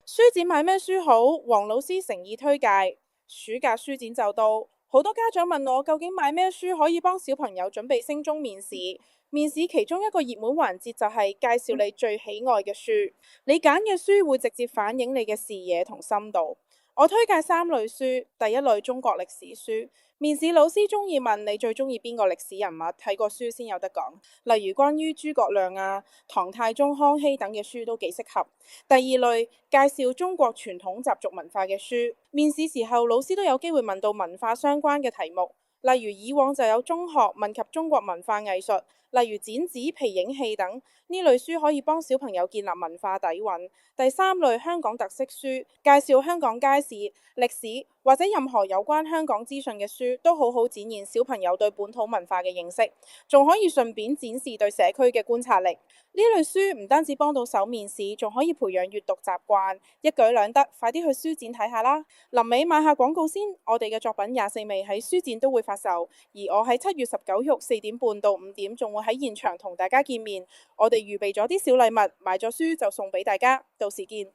書展買咩書好？黃老師誠意推介。暑假書展就到，好多家長問我究竟買咩書可以幫小朋友準備升中面試。面試其中一個熱門環節就係介紹你最喜愛嘅書，你揀嘅書會直接反映你嘅視野同深度。我推介三類書，第一類中國歷史書，面試老師中意問你最中意邊個歷史人物，睇過書先有得講，例如關於諸葛亮啊、唐太宗、康熙等嘅書都幾適合。第二類介紹中國傳統習俗文化嘅書，面試時候老師都有機會問到文化相關嘅題目，例如以往就有中學問及中國文化藝術，例如剪紙、皮影戲等，呢類書可以幫小朋友建立文化底蘊。第三類香港特色書，介紹香港街市、歷史或者任何有關香港資訊嘅書，都好好展現小朋友對本土文化嘅認識，仲可以順便展示對社區嘅觀察力。呢類書唔單止幫到手面試，仲可以培養閱讀習慣，一舉兩得，快啲去書展睇下啦！臨尾買下廣告先，我哋嘅作品24味喺書展都會發售，而我喺7月19日4點半到5點仲會喺現場同大家見面，我哋預備咗啲小禮物，買咗書就送俾大家，到時見。